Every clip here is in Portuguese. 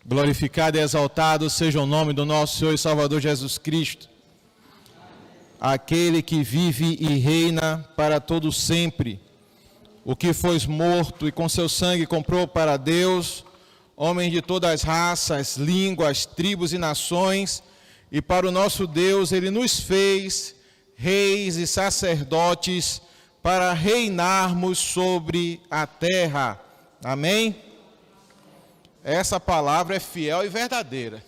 Glorificado e exaltado seja o nome do nosso Senhor e Salvador Jesus Cristo, aquele que vive e reina para todo sempre, o que foi morto e com seu sangue comprou para Deus homens de todas as raças, línguas, tribos e nações, e para o nosso Deus ele nos fez reis e sacerdotes para reinarmos sobre a terra. Amém? Essa palavra é fiel e verdadeira.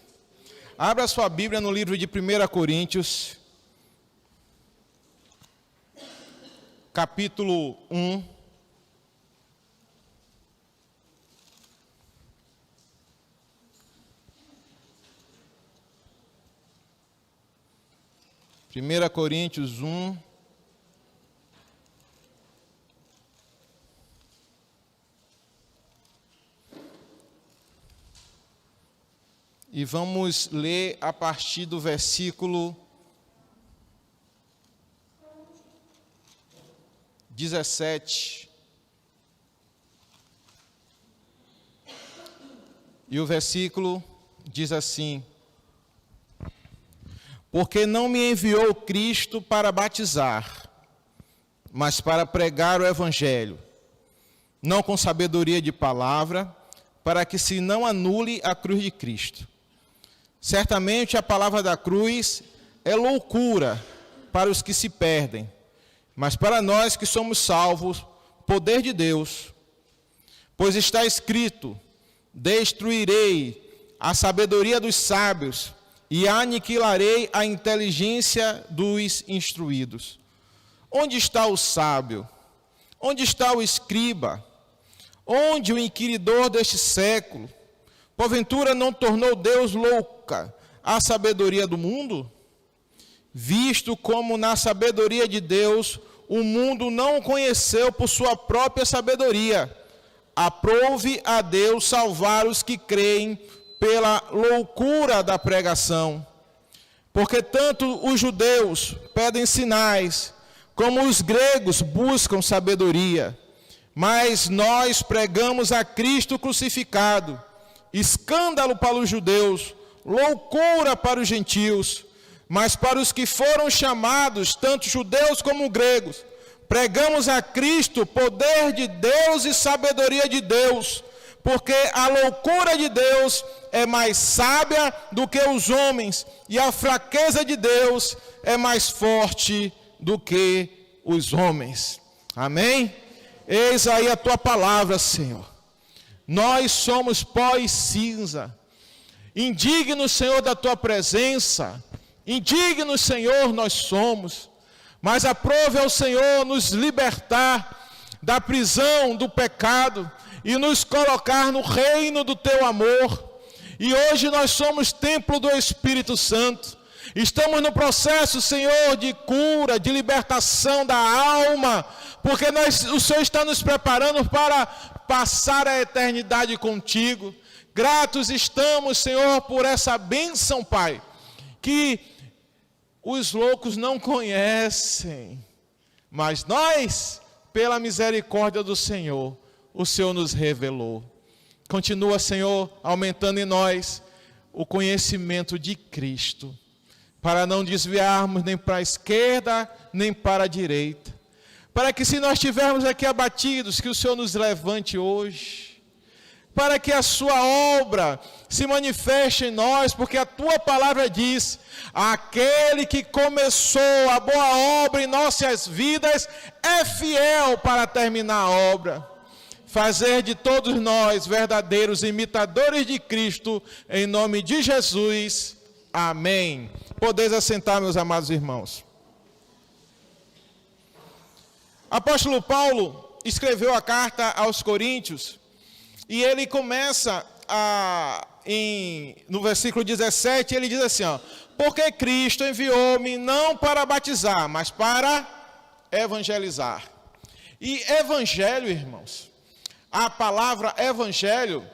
Abra sua Bíblia no livro de 1 Coríntios, capítulo 1. Primeira Coríntios 1. E vamos ler a partir do versículo 17. E o versículo diz assim: porque não me enviou Cristo para batizar, mas para pregar o Evangelho, não com sabedoria de palavra, para que se não anule a cruz de Cristo. Certamente a palavra da cruz é loucura para os que se perdem, mas para nós que somos salvos, poder de Deus. Pois está escrito: destruirei a sabedoria dos sábios e aniquilarei a inteligência dos instruídos. Onde está o sábio? Onde está o escriba? Onde o inquiridor deste século? Porventura não tornou Deus louca a sabedoria do mundo? Visto como na sabedoria de Deus o mundo não o conheceu por sua própria sabedoria, aprove a Deus salvar os que creem pela loucura da pregação. Porque tanto os judeus pedem sinais, como os gregos buscam sabedoria. Mas nós pregamos a Cristo crucificado, escândalo para os judeus, loucura para os gentios. Mas para os que foram chamados, tanto judeus como gregos, pregamos a Cristo, poder de Deus e sabedoria de Deus, porque a loucura de Deus é mais sábia do que os homens, e a fraqueza de Deus é mais forte do que os homens. Amém? Eis aí a tua palavra, Senhor. Nós somos pó e cinza. Indigno, Senhor, da tua presença. Indigno, Senhor, nós somos. Mas aprove ao Senhor nos libertar da prisão do pecado e nos colocar no reino do teu amor. E hoje nós somos templo do Espírito Santo. Estamos no processo, Senhor, de cura, de libertação da alma, porque o Senhor está nos preparando para passar a eternidade contigo. Gratos estamos, Senhor, por essa bênção, Pai, que os loucos não conhecem, mas nós, pela misericórdia do Senhor, o Senhor nos revelou. Continua, Senhor, aumentando em nós o conhecimento de Cristo, para não desviarmos nem para a esquerda, nem para a direita. Para que se nós estivermos aqui abatidos, que o Senhor nos levante hoje. Para que a sua obra se manifeste em nós, porque a tua palavra diz: aquele que começou a boa obra em nossas vidas é fiel para terminar a obra. Fazer de todos nós verdadeiros imitadores de Cristo, em nome de Jesus. Amém. Podeis assentar, meus amados irmãos. Apóstolo Paulo escreveu a carta aos Coríntios e ele começa no versículo 17, ele diz assim, porque Cristo enviou-me não para batizar, mas para evangelizar. E evangelho, irmãos, a palavra evangelho,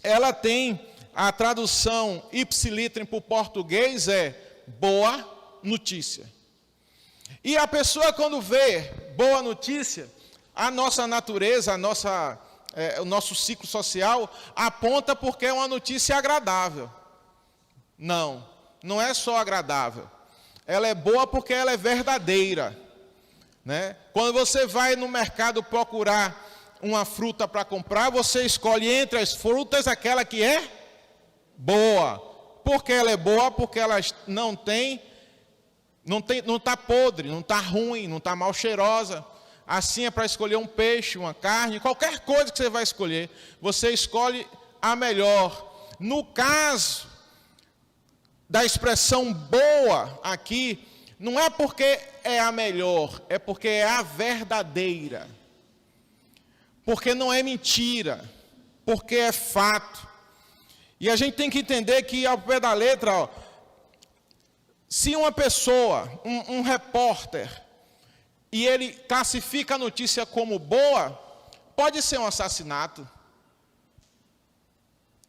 ela tem a tradução ipsilítere para o português é boa notícia. E a pessoa quando vê boa notícia, a nossa natureza, a nossa o nosso ciclo social, aponta porque é uma notícia agradável. Não, não é só agradável. Ela é boa porque ela é verdadeira, né? Quando você vai no mercado procurar uma fruta para comprar, você escolhe entre as frutas aquela que é boa. Por que ela é boa? Porque ela não está podre, não está ruim, não está mal cheirosa. Assim é para escolher um peixe, uma carne, qualquer coisa que você vai escolher, você escolhe a melhor. No caso da expressão boa aqui, não é porque é a melhor, é porque é a verdadeira. Porque não é mentira, porque é fato. E a gente tem que entender que ao pé da letra, ó, se uma pessoa, um repórter, e ele classifica a notícia como boa, pode ser um assassinato.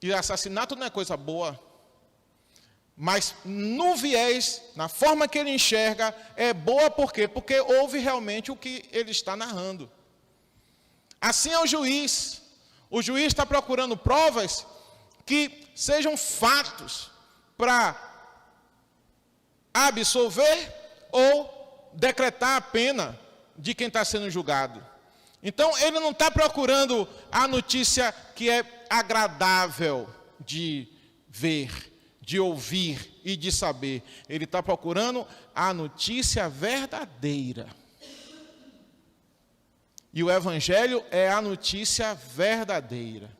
E assassinato não é coisa boa. Mas no viés, na forma que ele enxerga, é boa por quê? Porque houve realmente o que ele está narrando. Assim é o juiz. O juiz está procurando provas que sejam fatos para absolver ou decretar a pena de quem está sendo julgado. Então, ele não está procurando a notícia que é agradável de ver, de ouvir e de saber. Ele está procurando a notícia verdadeira. E o Evangelho é a notícia verdadeira.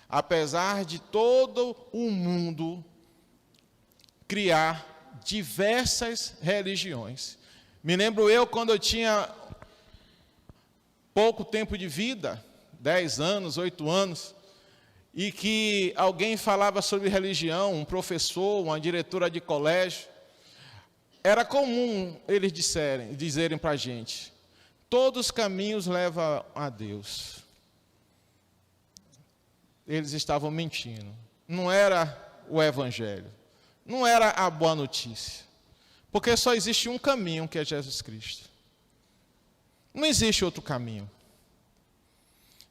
Apesar de todo o mundo criar diversas religiões. Me lembro eu quando eu tinha pouco tempo de vida, 10 anos, 8 anos, e que alguém falava sobre religião, um professor, uma diretora de colégio. Era comum eles dizerem para a gente: todos os caminhos levam a Deus. Eles estavam mentindo. Não era o Evangelho. Não era a boa notícia. Porque só existe um caminho, que é Jesus Cristo. Não existe outro caminho.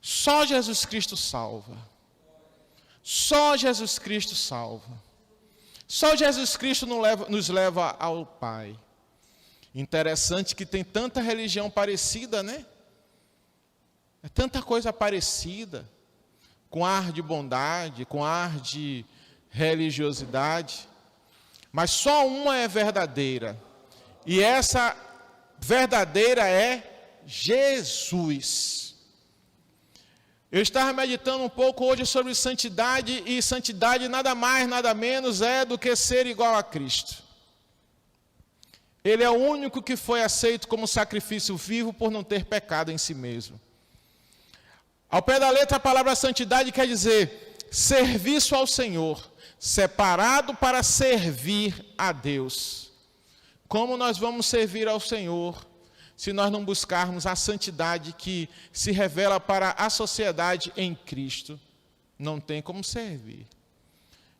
Só Jesus Cristo salva. Só Jesus Cristo salva. Só Jesus Cristo nos leva ao Pai. Interessante que tem tanta religião parecida, né? É tanta coisa parecida, com ar de bondade, com ar de religiosidade, mas só uma é verdadeira, e essa verdadeira é Jesus. Eu estava meditando um pouco hoje sobre santidade, e santidade nada mais, nada menos é do que ser igual a Cristo. Ele é o único que foi aceito como sacrifício vivo por não ter pecado em si mesmo. Ao pé da letra, a palavra santidade quer dizer serviço ao Senhor, separado para servir a Deus. Como nós vamos servir ao Senhor se nós não buscarmos a santidade que se revela para a sociedade em Cristo? Não tem como servir.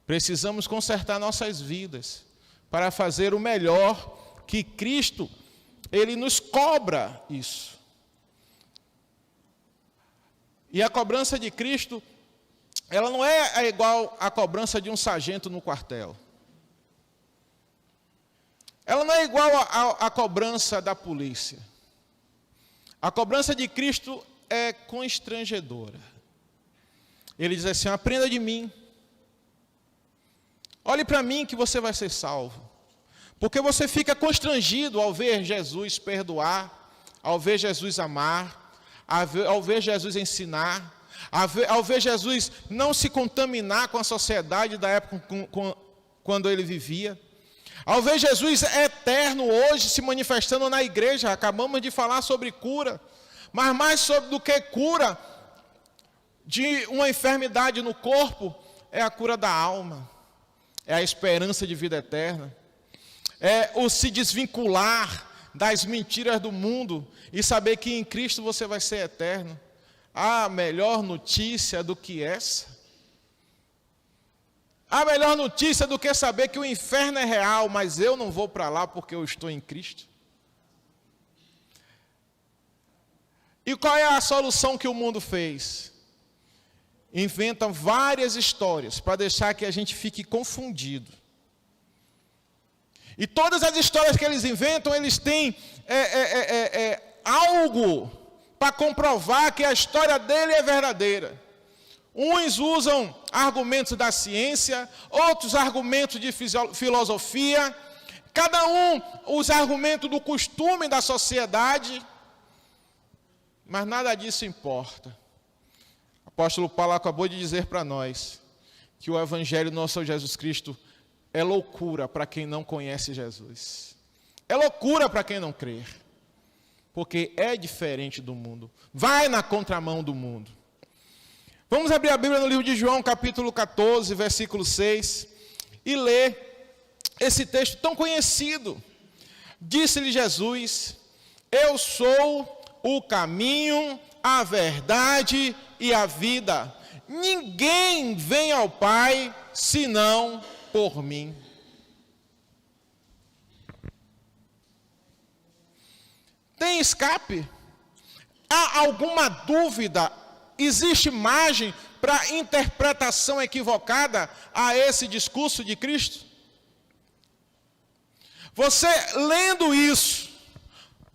Precisamos consertar nossas vidas para fazer o melhor, que Cristo, Ele nos cobra isso. E a cobrança de Cristo, ela não é igual à cobrança de um sargento no quartel. Ela não é igual à cobrança da polícia. A cobrança de Cristo é constrangedora. Ele diz assim: aprenda de mim. Olhe para mim que você vai ser salvo. Porque você fica constrangido ao ver Jesus perdoar, ao ver Jesus amar, ao ver Jesus ensinar, ao ver Jesus não se contaminar com a sociedade da época quando ele vivia. Ao ver Jesus eterno hoje se manifestando na igreja. Acabamos de falar sobre cura, mas mais do que cura de uma enfermidade no corpo, é a cura da alma, é a esperança de vida eterna, é o se desvincular das mentiras do mundo e saber que em Cristo você vai ser eterno. Há melhor notícia do que essa? A melhor notícia do que saber que o inferno é real, mas eu não vou para lá porque eu estou em Cristo? E qual é a solução que o mundo fez? inventam várias histórias para deixar que a gente fique confundido. E todas as histórias que eles inventam, eles têm algo para comprovar que a história dele é verdadeira. Uns usam argumentos da ciência, outros argumentos de filosofia, cada um usa argumentos do costume da sociedade, mas nada disso importa. O apóstolo Paulo acabou de dizer para nós que o evangelho do nosso Senhor Jesus Cristo é loucura para quem não conhece Jesus. É loucura para quem não crer, porque é diferente do mundo, vai na contramão do mundo. Vamos abrir a Bíblia no livro de João, capítulo 14, versículo 6, e ler esse texto tão conhecido. Disse-lhe Jesus: eu sou o caminho, a verdade e a vida. Ninguém vem ao Pai senão por mim. Tem escape? Há alguma dúvida? Existe margem para interpretação equivocada a esse discurso de Cristo? Você lendo isso,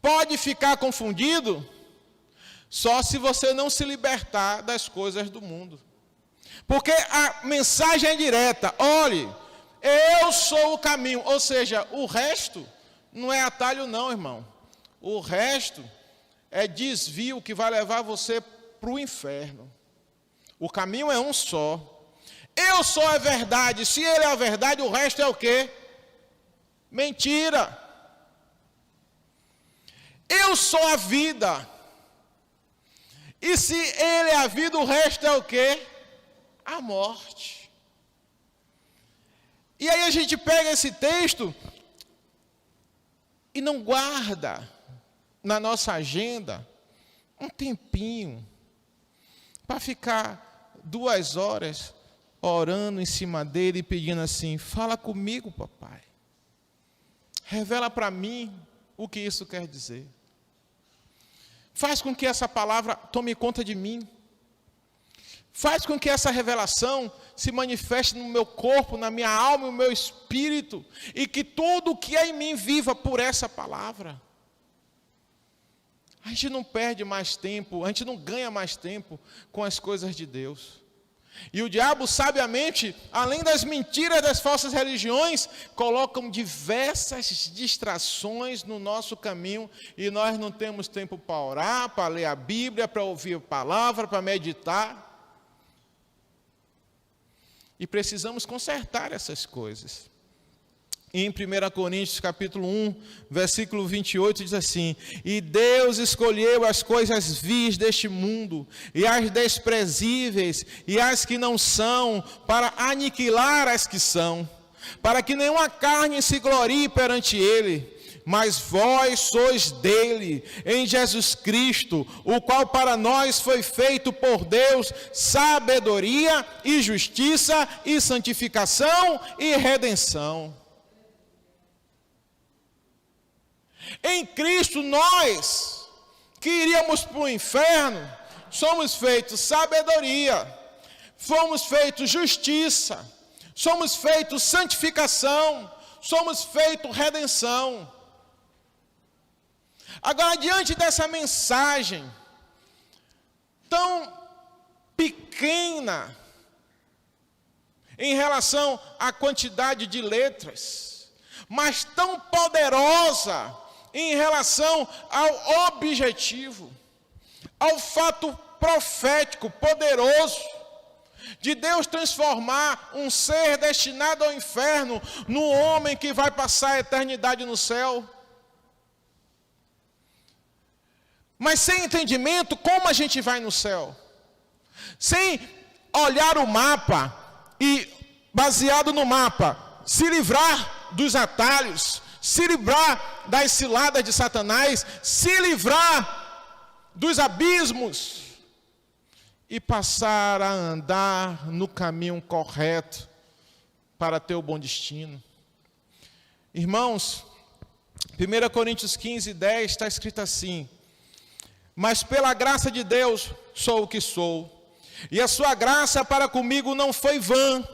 pode ficar confundido só se você não se libertar das coisas do mundo. Porque a mensagem é direta: olhe, eu sou o caminho. Ou seja, o resto não é atalho não, irmão. O resto é desvio que vai levar você para o inferno. O caminho é um só. Eu sou a verdade. Se ele é a verdade, o resto é o quê? Mentira. Eu sou a vida. E se ele é a vida, o resto é o quê? A morte. E aí a gente pega esse texto e não guarda na nossa agenda um tempinho para ficar 2 horas orando em cima dele e pedindo assim: fala comigo, papai. Revela para mim o que isso quer dizer. Faz com que essa palavra tome conta de mim. Faz com que essa revelação se manifeste no meu corpo, na minha alma e no meu espírito, e que tudo o que é em mim viva por essa palavra. A gente não perde mais tempo, a gente não ganha mais tempo com as coisas de Deus. E o diabo, sabiamente, além das mentiras das falsas religiões, colocam diversas distrações no nosso caminho, e nós não temos tempo para orar, para ler a Bíblia, para ouvir a palavra, para meditar. E precisamos consertar essas coisas. Em 1 Coríntios capítulo 1, versículo 28, diz assim: e Deus escolheu as coisas vis deste mundo, e as desprezíveis, e as que não são, para aniquilar as que são, para que nenhuma carne se glorie perante ele. Mas vós sois dele, em Jesus Cristo, o qual para nós foi feito por Deus sabedoria e justiça e santificação e redenção. Em Cristo nós, que iríamos para o inferno, somos feitos sabedoria, fomos feitos justiça, somos feitos santificação, somos feitos redenção. Agora, diante dessa mensagem tão pequena em relação à quantidade de letras, mas tão poderosa em relação ao objetivo, ao fato profético, poderoso, de Deus transformar um ser destinado ao inferno no homem que vai passar a eternidade no céu. Mas sem entendimento, como a gente vai no céu? Sem olhar o mapa e, baseado no mapa, se livrar dos atalhos, se livrar das ciladas de Satanás, se livrar dos abismos e passar a andar no caminho correto para ter o bom destino. Irmãos, 1 Coríntios 15, 10 está escrito assim: mas pela graça de Deus sou o que sou, E a sua graça para comigo não foi vã.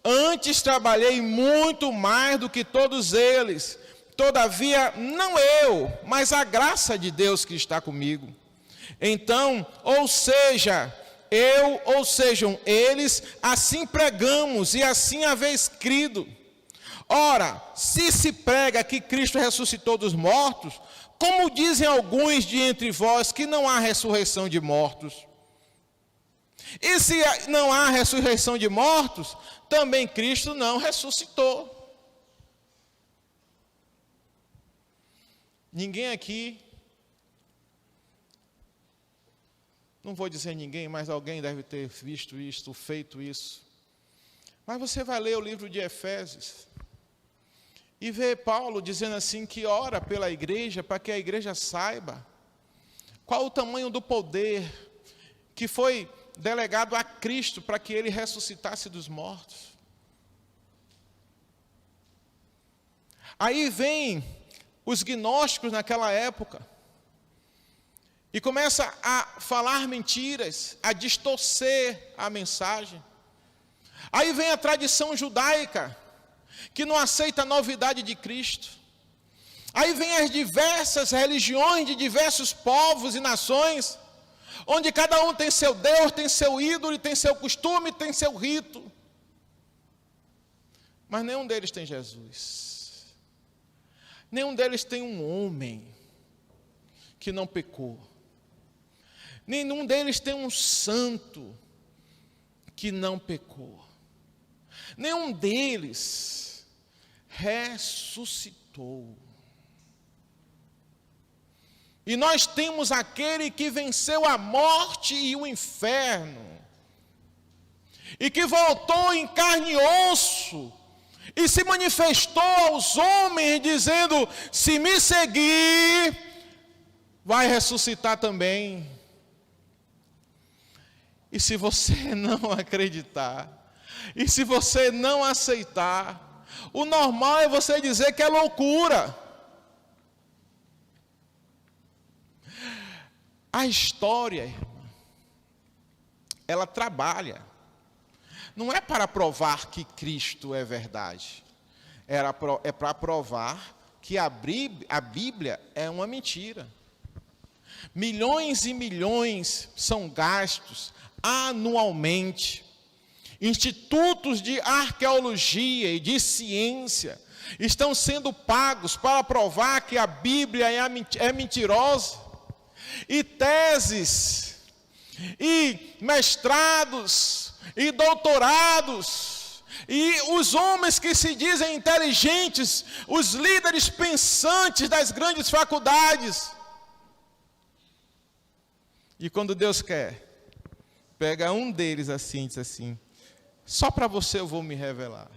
Antes trabalhei muito mais do que todos eles. Todavia, não eu, mas a graça de Deus que está comigo. Então, ou seja, eu, ou sejam eles, assim pregamos e assim haveis crido. Ora, se prega que Cristo ressuscitou dos mortos, como dizem alguns de entre vós que não há ressurreição de mortos? E se não há ressurreição de mortos, também Cristo não ressuscitou. Ninguém aqui, não vou dizer ninguém, mas alguém deve ter visto isso, feito isso. Mas você vai ler o livro de Efésios e vê Paulo dizendo assim que ora pela igreja, para que a igreja saiba qual o tamanho do poder que foi delegado a Cristo para que ele ressuscitasse dos mortos. Aí vem os gnósticos naquela época e começa a falar mentiras, a distorcer a mensagem. Aí vem a tradição judaica, que não aceita a novidade de Cristo. Aí vem as diversas religiões de diversos povos e nações, onde cada um tem seu Deus, tem seu ídolo, tem seu costume, tem seu rito. Mas nenhum deles tem Jesus. Nenhum deles tem um homem que não pecou. Nenhum deles tem um santo que não pecou. Nenhum deles ressuscitou. E nós temos aquele que venceu a morte e o inferno, e que voltou em carne e osso, e se manifestou aos homens, dizendo: se me seguir, vai ressuscitar também. E se você não acreditar, e se você não aceitar, o normal é você dizer que é loucura. A história, irmã, ela trabalha. Não é para provar que Cristo é verdade. É para provar que a Bíblia é uma mentira. Milhões e milhões são gastos anualmente. Institutos de arqueologia e de ciência estão sendo pagos para provar que a Bíblia é mentirosa. E teses, e mestrados, e doutorados, e os homens que se dizem inteligentes, os líderes pensantes das grandes faculdades. E quando Deus quer, pega um deles assim e diz assim: só para você eu vou me revelar.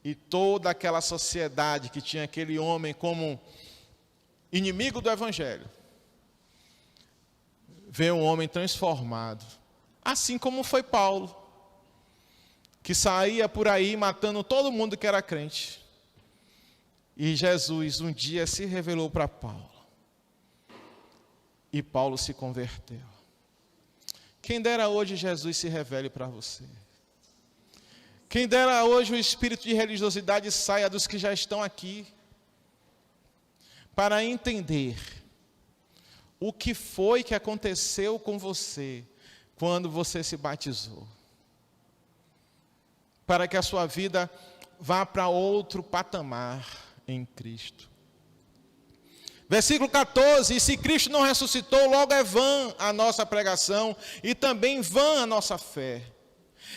E toda aquela sociedade que tinha aquele homem como inimigo do Evangelho, vê um homem transformado, assim como foi Paulo, que saía por aí matando todo mundo que era crente. E Jesus um dia se revelou para Paulo, e Paulo se converteu. Quem dera hoje Jesus se revele para você. Quem dera hoje o espírito de religiosidade saia dos que já estão aqui, para entender o que foi que aconteceu com você quando você se batizou, para que a sua vida vá para outro patamar em Cristo. Versículo 14: e se Cristo não ressuscitou, logo é vã a nossa pregação e também vã a nossa fé.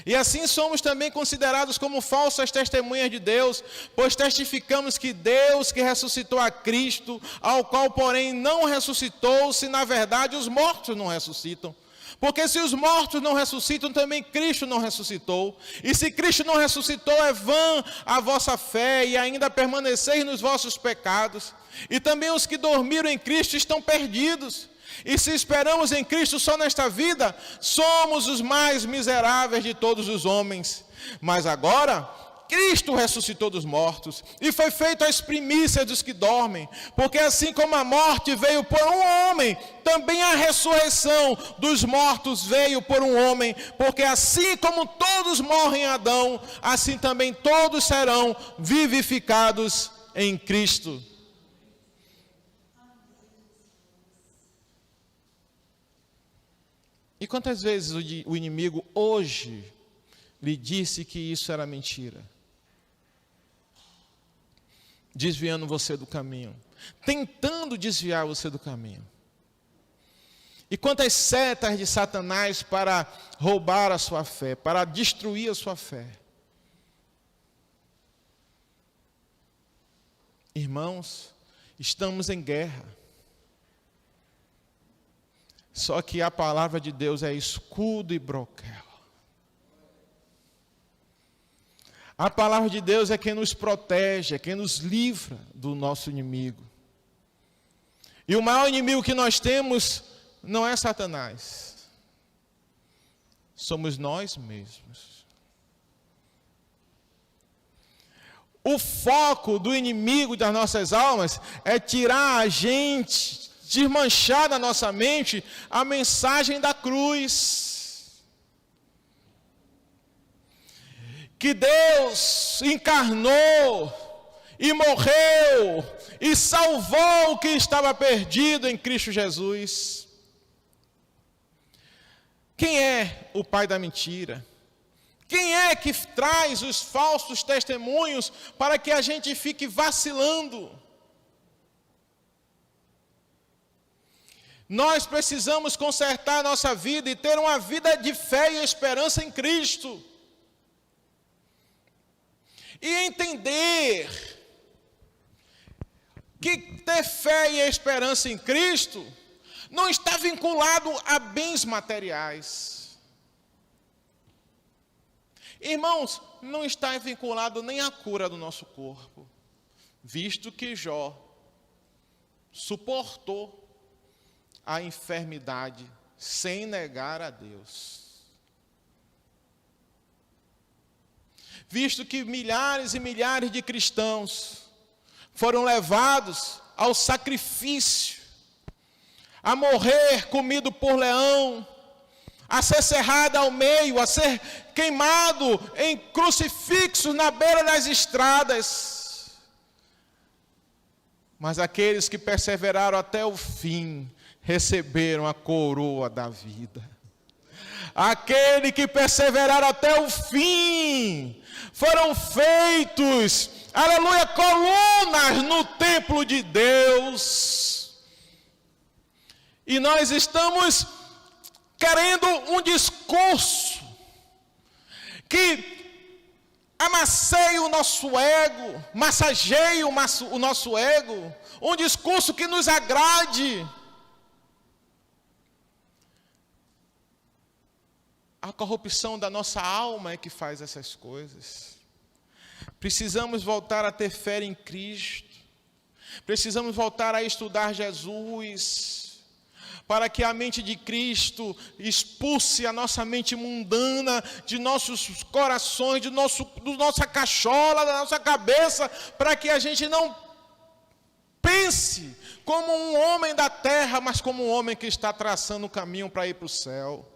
E assim somos também considerados como falsas testemunhas de Deus, pois testificamos que Deus que ressuscitou a Cristo, ao qual porém não ressuscitou, se na verdade os mortos não ressuscitam. Porque se os mortos não ressuscitam, também Cristo não ressuscitou. E se Cristo não ressuscitou, é vã a vossa fé e ainda permaneceis nos vossos pecados. E também os que dormiram em Cristo estão perdidos. E se esperamos em Cristo só nesta vida, somos os mais miseráveis de todos os homens. Mas agora, Cristo ressuscitou dos mortos e foi feito as primícias dos que dormem, porque assim como a morte veio por um homem, também a ressurreição dos mortos veio por um homem, porque assim como todos morrem em Adão, assim também todos serão vivificados em Cristo. E quantas vezes o inimigo hoje lhe disse que isso era mentira? Desviando você do caminho, tentando desviar você do caminho. E quantas setas de Satanás para roubar a sua fé, para destruir a sua fé. Irmãos, estamos em guerra. Só que a palavra de Deus é escudo e broquel. A palavra de Deus é quem nos protege, é quem nos livra do nosso inimigo. E o maior inimigo que nós temos não é Satanás. Somos nós mesmos. O foco do inimigo das nossas almas é tirar a gente, desmanchar da nossa mente a mensagem da cruz. Que Deus encarnou e morreu e salvou o que estava perdido em Cristo Jesus. Quem é o pai da mentira? Quem é que traz os falsos testemunhos para que a gente fique vacilando? Nós precisamos consertar a nossa vida e ter uma vida de fé e esperança em Cristo. E entender que ter fé e esperança em Cristo não está vinculado a bens materiais. Irmãos, não está vinculado nem à cura do nosso corpo, visto que Jó suportou a enfermidade sem negar a Deus. Visto que milhares e milhares de cristãos foram levados ao sacrifício, a morrer comido por leão, a ser cerrado ao meio, a ser queimado em crucifixos na beira das estradas. Mas aqueles que perseveraram até o fim, receberam a coroa da vida. Aquele que perseveraram até o fim, foram feitos, aleluia, colunas no templo de Deus. E nós estamos querendo um discurso que amasseie o nosso ego, massageie o nosso ego, um discurso que nos agrade. A corrupção da nossa alma é que faz essas coisas. Precisamos voltar a ter fé em Cristo. Precisamos voltar a estudar Jesus, para que a mente de Cristo expulse a nossa mente mundana de nossos corações, da nossa cachola, da nossa cabeça, para que a gente não pense como um homem da terra, mas como um homem que está traçando o caminho para ir para o céu.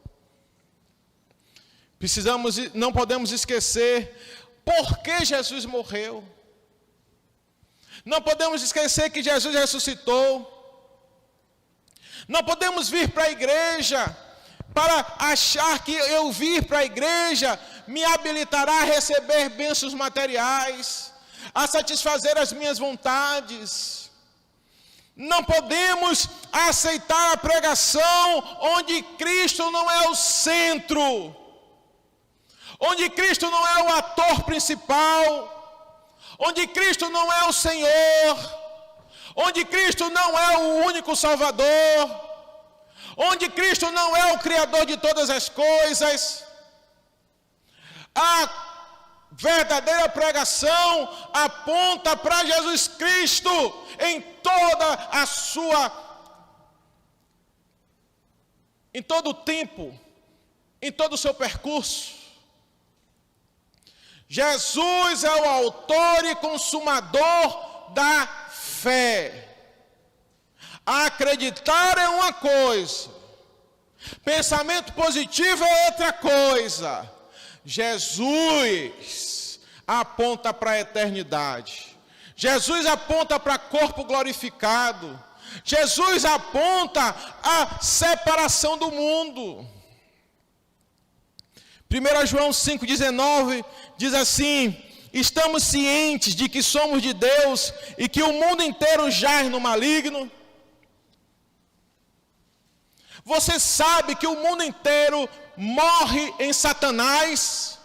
Não podemos esquecer por que Jesus morreu. Não podemos esquecer que Jesus ressuscitou. Não podemos vir para a igreja para achar que eu vir para a igreja me habilitará a receber bênçãos materiais, a satisfazer as minhas vontades. Não podemos aceitar a pregação onde Cristo não é o centro, onde Cristo não é o ator principal, onde Cristo não é o Senhor, onde Cristo não é o único Salvador, onde Cristo não é o Criador de todas as coisas. A verdadeira pregação aponta para Jesus Cristo em todo o tempo, em todo o seu percurso. Jesus é o autor e consumador da fé. Acreditar é uma coisa, pensamento positivo é outra coisa. Jesus aponta para a eternidade. Jesus aponta para corpo glorificado. Jesus aponta a separação do mundo. 1 João 5,19 diz assim: estamos cientes de que somos de Deus e que o mundo inteiro jaz no maligno. Você sabe que o mundo inteiro morre em Satanás?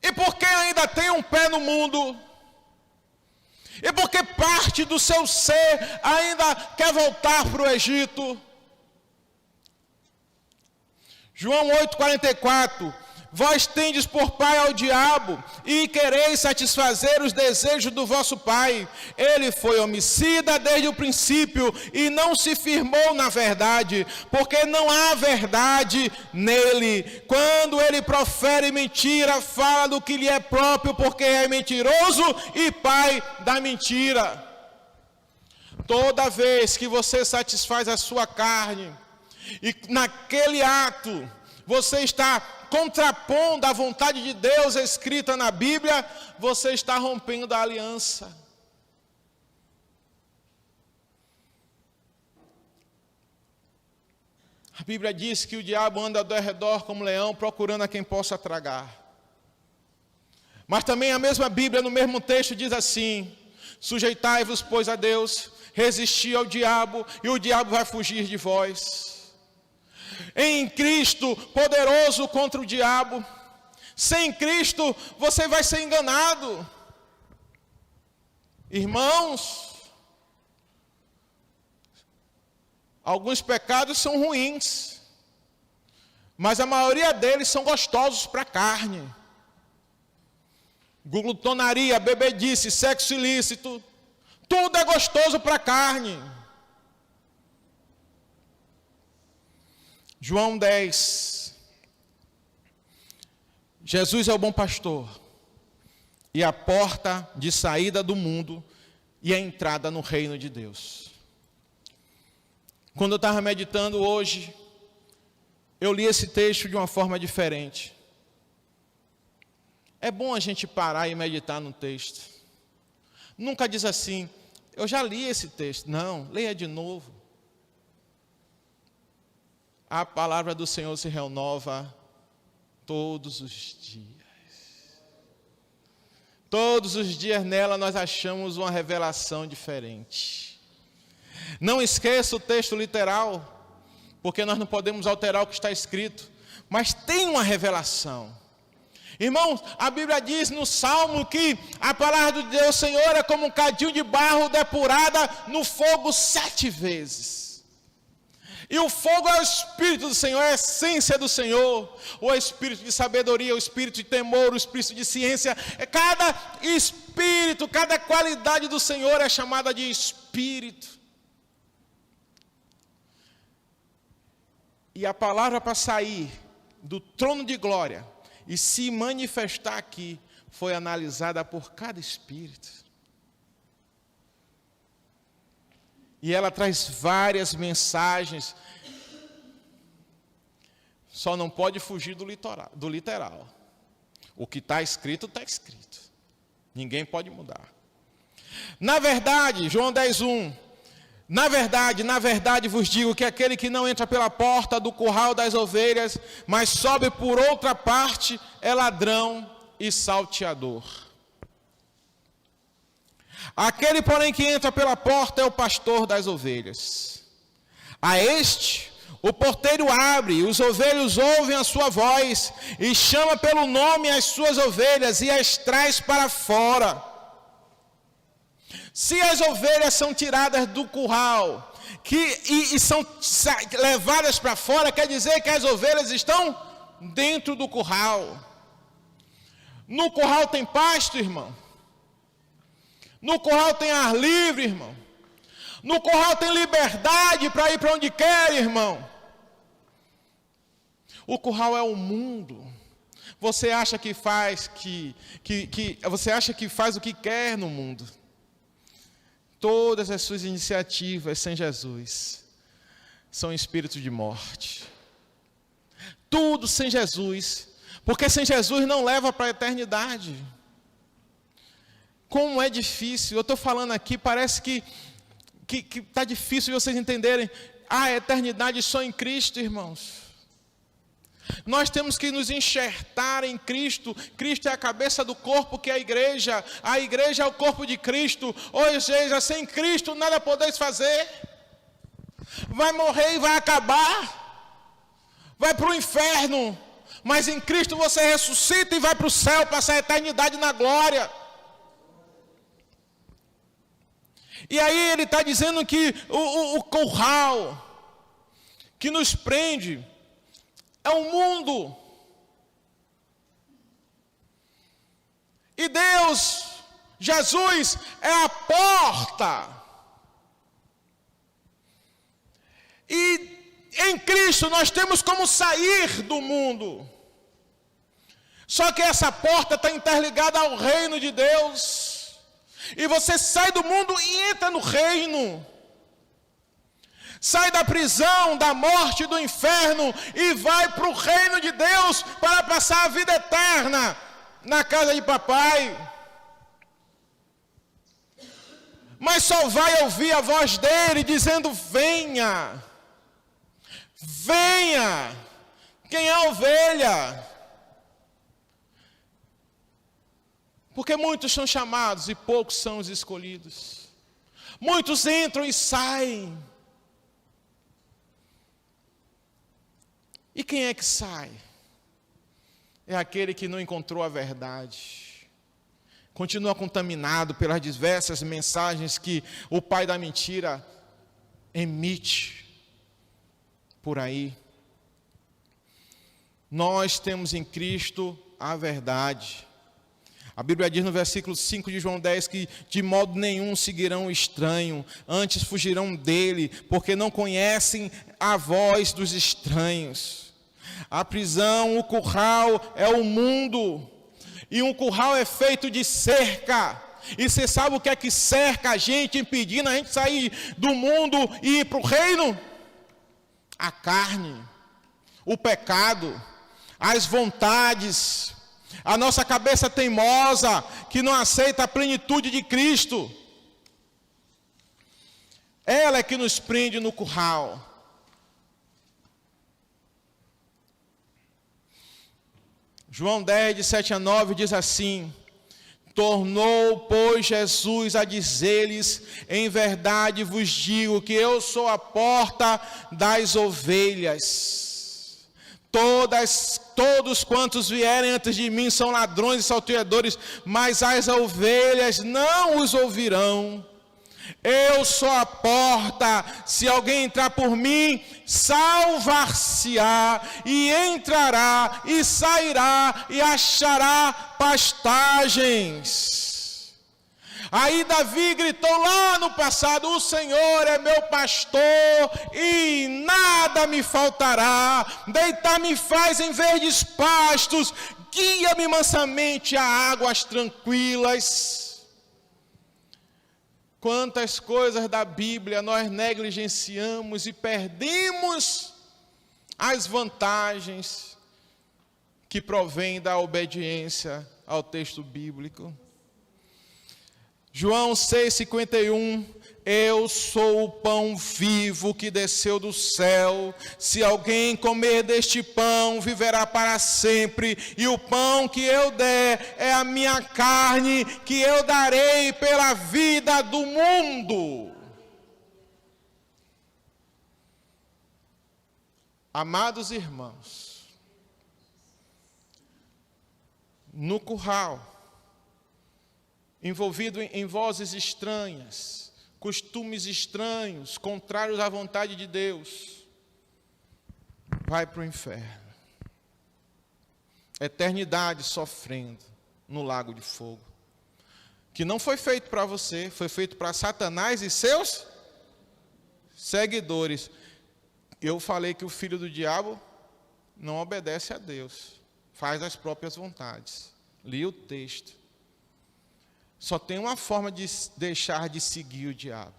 E porque ainda tem um pé no mundo? E porque parte do seu ser ainda quer voltar para o Egito? João 8,44: vós tendes por pai ao diabo, e quereis satisfazer os desejos do vosso pai. Ele foi homicida desde o princípio, e não se firmou na verdade, porque não há verdade nele. Quando ele profere mentira, fala do que lhe é próprio, porque é mentiroso e pai da mentira. Toda vez que você satisfaz a sua carne, e naquele ato você está contrapondo a vontade de Deus escrita na Bíblia, você está rompendo a aliança. A Bíblia diz que o diabo anda ao redor como leão, procurando a quem possa tragar. Mas também a mesma Bíblia, no mesmo texto, diz assim: sujeitai-vos, pois, a Deus, resisti ao diabo, e o diabo vai fugir de vós. Em Cristo, poderoso contra o diabo. Sem Cristo, você vai ser enganado. Irmãos, alguns pecados são ruins, mas a maioria deles são gostosos para a carne. Glutonaria, bebedice, sexo ilícito, tudo é gostoso para a carne. João 10. Jesus é o bom pastor e a porta de saída do mundo e a entrada no reino de Deus. Quando eu estava meditando hoje, eu li esse texto de uma forma diferente. É bom a gente parar e meditar no texto. Nunca diz assim: eu já li esse texto. Não, leia de novo. A palavra do Senhor se renova todos os dias. Todos os dias nela nós achamos uma revelação diferente. Não esqueça o texto literal, porque nós não podemos alterar o que está escrito, mas tem uma revelação. Irmãos, a Bíblia diz no Salmo que a palavra de Deus, Senhor, é como um cadinho de barro depurada no fogo 7 vezes. E o fogo é o Espírito do Senhor, é a essência do Senhor, o Espírito de sabedoria, o Espírito de temor, o Espírito de ciência. Cada Espírito, cada qualidade do Senhor é chamada de Espírito. E a palavra para sair do trono de glória e se manifestar aqui foi analisada por cada Espírito. E ela traz várias mensagens. Só não pode fugir do literal. O que está escrito, está escrito. Ninguém pode mudar. Na verdade, João 10:1. Na verdade vos digo que aquele que não entra pela porta do curral das ovelhas, mas sobe por outra parte, é ladrão e salteador. Aquele, porém, que entra pela porta é o pastor das ovelhas. A este, o porteiro abre, e os ovelhos ouvem a sua voz, e chama pelo nome as suas ovelhas, e as traz para fora. Se as ovelhas são tiradas do curral, e são levadas para fora, quer dizer que as ovelhas estão dentro do curral. No curral tem pasto, irmão. No curral tem ar livre, irmão. No curral tem liberdade para ir para onde quer, irmão. O curral é o mundo. Você acha que faz você acha que faz o que quer no mundo. Todas as suas iniciativas sem Jesus são espíritos de morte. Tudo sem Jesus, porque sem Jesus não leva para a eternidade. Como é difícil, eu estou falando aqui, parece que está difícil vocês entenderem. A eternidade só em Cristo, irmãos. Nós temos que nos enxertar em Cristo. Cristo é a cabeça do corpo, que é a igreja é o corpo de Cristo. Ou seja, sem Cristo nada podeis fazer. Vai morrer e vai acabar, vai para o inferno, mas em Cristo você ressuscita e vai para o céu, passar a eternidade na glória. E aí ele está dizendo que o curral que nos prende é o mundo. E Deus, Jesus, é a porta. E em Cristo nós temos como sair do mundo. Só que essa porta está interligada ao reino de Deus. E você sai do mundo e entra no reino. Sai da prisão, da morte, do inferno e vai para o reino de Deus para passar a vida eterna na casa de papai. Mas só vai ouvir a voz dele dizendo: venha, venha. Quem é a ovelha? Porque muitos são chamados e poucos são os escolhidos. Muitos entram e saem. E quem é que sai? É aquele que não encontrou a verdade. Continua contaminado pelas diversas mensagens que o pai da mentira emite por aí. Nós temos em Cristo a verdade. A Bíblia diz no versículo 5 de João 10 que de modo nenhum seguirão o estranho, antes fugirão dele, porque não conhecem a voz dos estranhos. A prisão, o curral é o mundo, e um curral é feito de cerca. E você sabe o que é que cerca a gente, impedindo a gente sair do mundo e ir para o reino? A carne, o pecado, as vontades, a nossa cabeça teimosa, que não aceita a plenitude de Cristo. Ela é que nos prende no curral. João 10, de 7 a 9, diz assim: tornou, pois, Jesus a dizer-lhes: em verdade vos digo que eu sou a porta das ovelhas. Todos quantos vierem antes de mim são ladrões e salteadores, mas as ovelhas não os ouvirão. Eu sou a porta, se alguém entrar por mim, salvar-se-á, e entrará, e sairá, e achará pastagens. Aí Davi gritou lá no passado: o Senhor é meu pastor, e nada me faltará. Deitar-me faz em verdes pastos, guia-me mansamente a águas tranquilas. Quantas coisas da Bíblia nós negligenciamos e perdemos as vantagens que provêm da obediência ao texto bíblico. João 6,51: eu sou o pão vivo que desceu do céu. Se alguém comer deste pão, viverá para sempre. E o pão que eu der é a minha carne, que eu darei pela vida do mundo. Amados irmãos, no curral, envolvido em vozes estranhas, costumes estranhos, contrários à vontade de Deus, vai para o inferno. Eternidade sofrendo no lago de fogo, que não foi feito para você, foi feito para Satanás e seus seguidores. Eu falei que o filho do diabo não obedece a Deus. faz as próprias vontades. Li o texto. Só tem uma forma de deixar de seguir o diabo.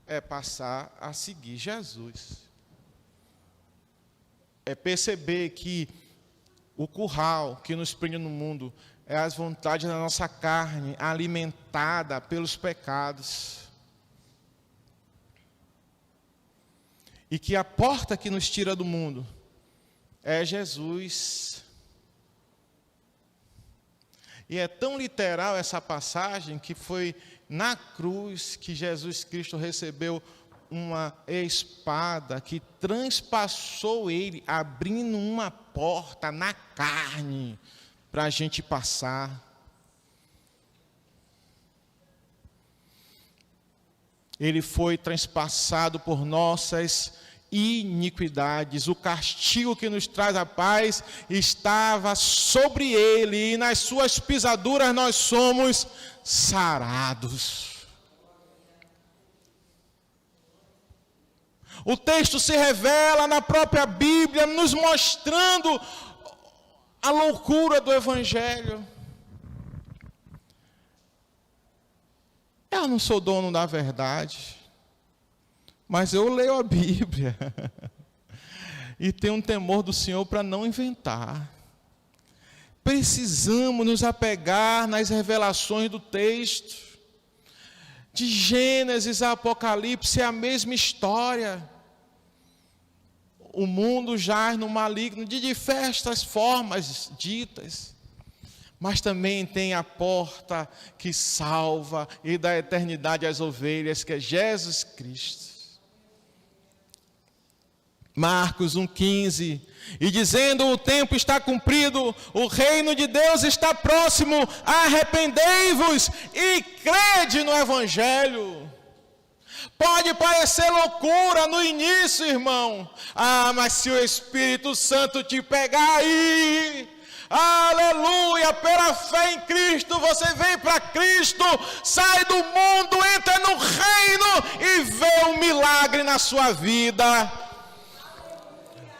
É passar a seguir Jesus. É perceber que o curral que nos prende no mundo é as vontades da nossa carne, alimentada pelos pecados. E que a porta que nos tira do mundo é Jesus. E é tão literal essa passagem que foi na cruz que Jesus Cristo recebeu uma espada que transpassou ele, abrindo uma porta na carne para a gente passar. Ele foi transpassado por nossas iniquidades. O castigo que nos traz a paz estava sobre ele, e nas suas pisaduras nós somos sarados. O texto se revela na própria Bíblia, nos mostrando a loucura do Evangelho. Eu não sou dono da verdade, mas eu leio a Bíblia e tenho um temor do Senhor para não inventar. Precisamos nos apegar nas revelações do texto. De Gênesis a Apocalipse é a mesma história. O mundo jaz no maligno de diversas formas ditas, mas também tem a porta que salva e dá eternidade às ovelhas, que é Jesus Cristo. Marcos 1,15, e dizendo: o tempo está cumprido, o reino de Deus está próximo, arrependei-vos e crede no Evangelho. Pode parecer loucura no início, irmão. Mas se o Espírito Santo te pegar aí, aleluia, pela fé em Cristo, você vem para Cristo, sai do mundo, entra no reino e vê um milagre na sua vida.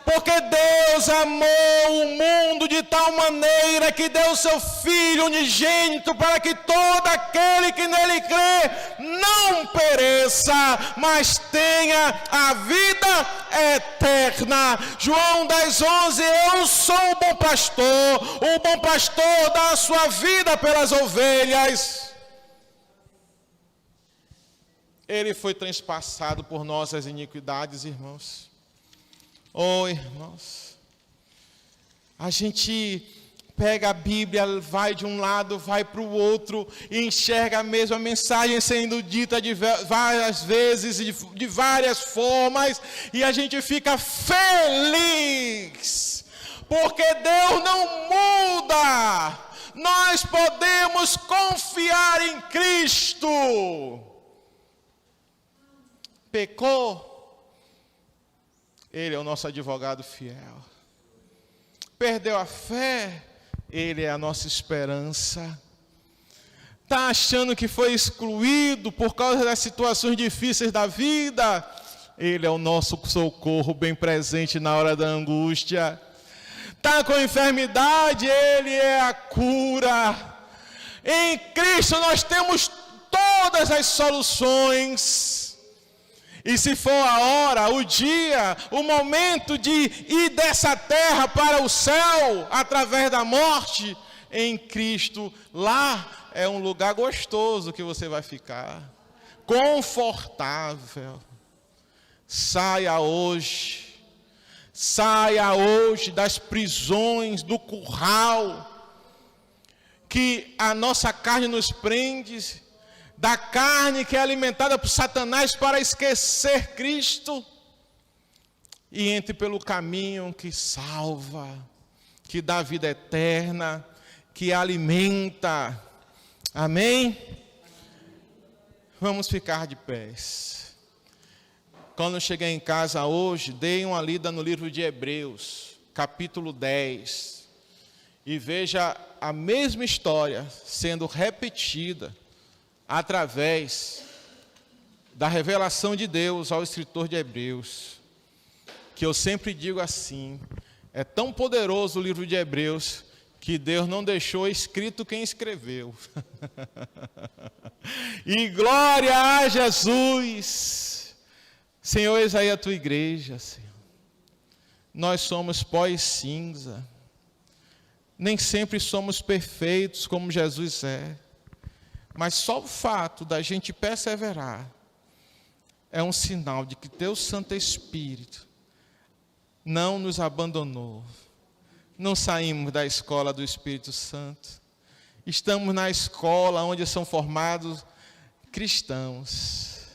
Porque Deus amou o mundo de tal maneira que deu o seu Filho unigênito para que todo aquele que nele crê não pereça, mas tenha a vida eterna. João 10,11, eu sou o bom pastor dá a sua vida pelas ovelhas. Ele foi transpassado por nossas iniquidades, irmãos. Oh, irmãos, a gente pega a Bíblia, vai de um lado, vai para o outro, e enxerga a mesma mensagem sendo dita de várias vezes, de várias formas, e a gente fica feliz, porque Deus não muda, nós podemos confiar em Cristo. Pecou? Ele é o nosso advogado fiel. Perdeu a fé? Ele é a nossa esperança. Está achando que foi excluído por causa das situações difíceis da vida? Ele é o nosso socorro bem presente na hora da angústia. Está com enfermidade? Ele é a cura. Em Cristo nós temos todas as soluções. E se for a hora, o dia, o momento de ir dessa terra para o céu, através da morte, em Cristo, lá é um lugar gostoso que você vai ficar, confortável. Saia hoje das prisões, do curral, que a nossa carne nos prende, da carne que é alimentada por Satanás para esquecer Cristo, e entre pelo caminho que salva, que dá vida eterna, que alimenta. Amém? Vamos ficar de pés. Quando eu cheguei em casa hoje, dei uma lida no livro de Hebreus, capítulo 10, e veja a mesma história sendo repetida através da revelação de Deus ao escritor de Hebreus, que eu sempre digo assim, É tão poderoso o livro de Hebreus que Deus não deixou escrito quem escreveu. E glória a Jesus. Senhor, eis aí a tua igreja, Senhor. Nós somos pó e cinza. Nem sempre somos perfeitos como Jesus é. Mas só o fato da gente perseverar é um sinal de que teu Santo Espírito não nos abandonou. Não saímos da escola do Espírito Santo. Estamos na escola onde são formados cristãos.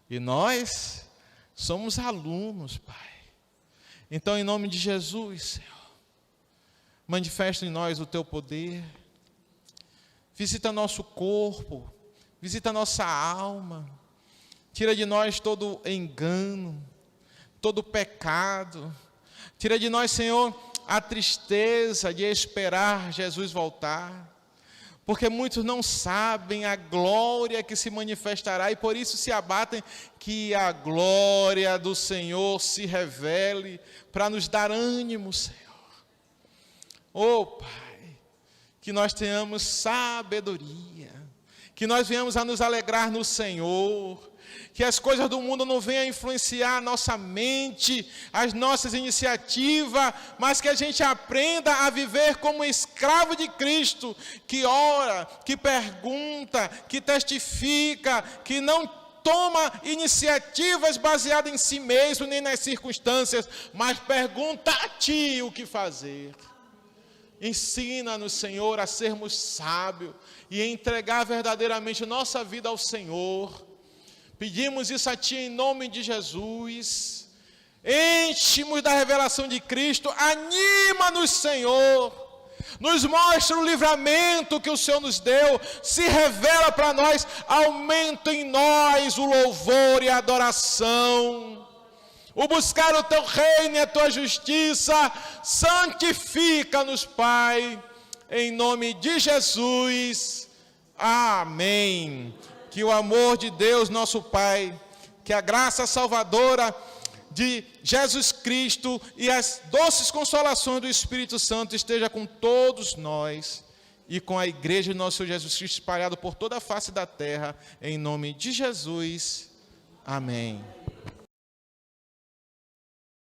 E nós somos alunos, Pai. Então, em nome de Jesus, Senhor, manifesta em nós o teu poder. Visita nosso corpo, visita nossa alma. Tira de nós todo engano, todo pecado. Tira de nós, Senhor, a tristeza de esperar Jesus voltar. Porque muitos não sabem a glória que se manifestará e por isso se abatem. Que a glória do Senhor se revele para nos dar ânimo, Senhor. Oh, Pai, que nós tenhamos sabedoria, que nós venhamos a nos alegrar no Senhor, que as coisas do mundo não venham a influenciar a nossa mente, as nossas iniciativas, mas que a gente aprenda a viver como escravo de Cristo, que ora, que pergunta, que testifica, que não toma iniciativas baseadas em si mesmo, nem nas circunstâncias, mas pergunta a Ti o que fazer. Ensina-nos, Senhor, a sermos sábios e a entregar verdadeiramente nossa vida ao Senhor. Pedimos isso a Ti em nome de Jesus. Enche-nos da revelação de Cristo. Anima-nos, Senhor. Nos mostra o livramento que o Senhor nos deu. Se revela para nós. Aumenta em nós o louvor e a adoração. O buscar o Teu reino e a Tua justiça. Santifica-nos, Pai. Em nome de Jesus. Amém. Que o amor de Deus, nosso Pai, que a graça salvadora de Jesus Cristo e as doces consolações do Espírito Santo esteja com todos nós e com a igreja de nosso Senhor Jesus Cristo espalhado por toda a face da terra, em nome de Jesus. Amém.